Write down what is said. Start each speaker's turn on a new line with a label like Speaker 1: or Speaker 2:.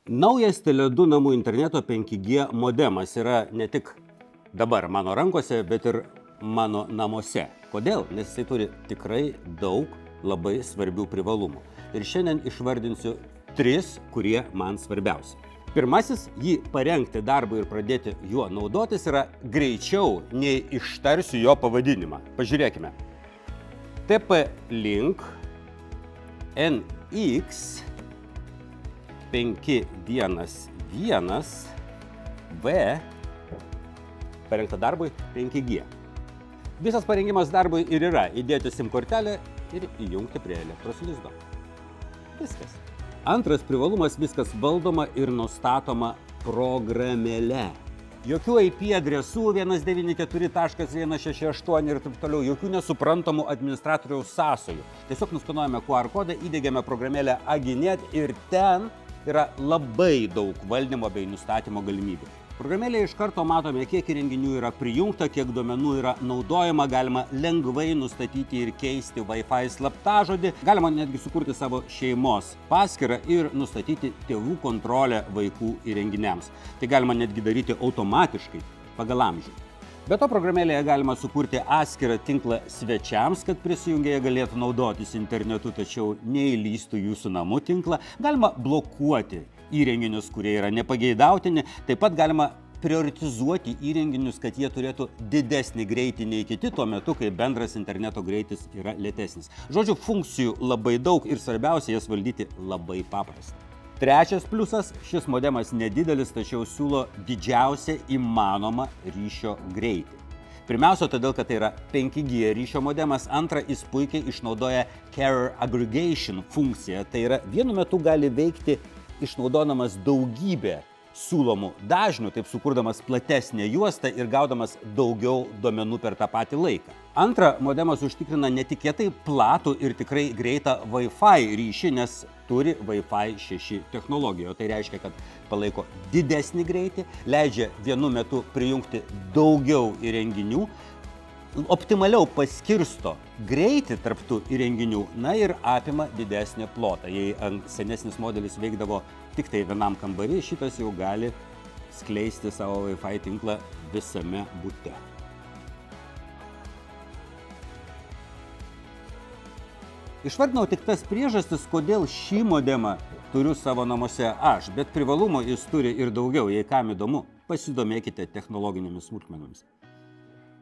Speaker 1: Naujas Tele2 namų interneto 5G modemas yra ne tik dabar mano rankose, bet ir mano namuose. Kodėl? Nes jisai turi tikrai daug labai svarbių privalumų. Ir šiandien išvardinsiu 3, kurie man svarbiausi. Pirmasis, jį parengti darbui ir pradėti juo naudotis yra greičiau, nei ištarsiu jo pavadinimą. Pažiūrėkime. TP-Link NX 511 V parengta darbui 5G. Visas parengimas darbui ir yra įdėti SIM kortelę ir įjungti prie elektros lizdo. Viskas. Antras privalumas, viskas valdoma ir nustatoma programėle. Jokių IP adresų 194.168 ir taip toliau, jokių nesuprantamų administratoriaus sąsajų. Tiesiog nuskanuojame QR kodą, įdiegiame programėlę Aginet ir ten yra labai daug valdymo bei nustatymo galimybių. Programėlėje iš karto matome, kiek įrenginių yra prijungta, kiek duomenų yra naudojama, galima lengvai nustatyti ir keisti Wi-Fi slaptažodį, galima netgi sukurti savo šeimos paskyrą ir nustatyti tėvų kontrolę vaikų įrenginiams. Tai galima netgi daryti automatiškai pagal amžių. Be to programėlėje galima sukurti atskirą tinklą svečiams, kad prisijungę galėtų naudotis internetu, tačiau neįlystų jūsų namų tinklą. Galima blokuoti įrenginius, kurie yra nepageidautini. Taip pat galima prioritizuoti įrenginius, kad jie turėtų didesnį greitį nei kiti, tuo metu, kai bendras interneto greitis yra lėtesnis. Žodžiu, funkcijų labai daug ir svarbiausia, jas valdyti labai paprasta. Trečias pliusas, šis modemas nedidelis, tačiau siūlo didžiausią įmanomą ryšio greitį. Pirmiausia, todėl, kad tai yra 5G ryšio modemas. Antra, jis puikiai išnaudoja carrier aggregation funkciją. Tai yra vienu metu gali veikti išnaudodamas daugybę siūlomų dažnių, taip sukurdamas platesnę juostą ir gaudamas daugiau duomenų per tą patį laiką. Antra, modemas užtikrina netikėtai platų ir tikrai greitą Wi-Fi ryšį, nes turi Wi-Fi 6 technologiją. Tai reiškia, kad palaiko didesnį greitį, leidžia vienu metu prijungti daugiau įrenginių, optimaliau paskirsto greitį tarptų įrenginių, na ir apima didesnį plotą. Jei senesnis modelis veikdavo tik tai vienam kambarį, šitas jau gali skleisti savo Wi-Fi tinklą visame bute. Išvardinau tik tas priežastis, kodėl šį modemą turiu savo namuose aš, bet privalumų jis turi ir daugiau. Jei kam įdomu, pasidomėkite technologinėmis smulkmenomis.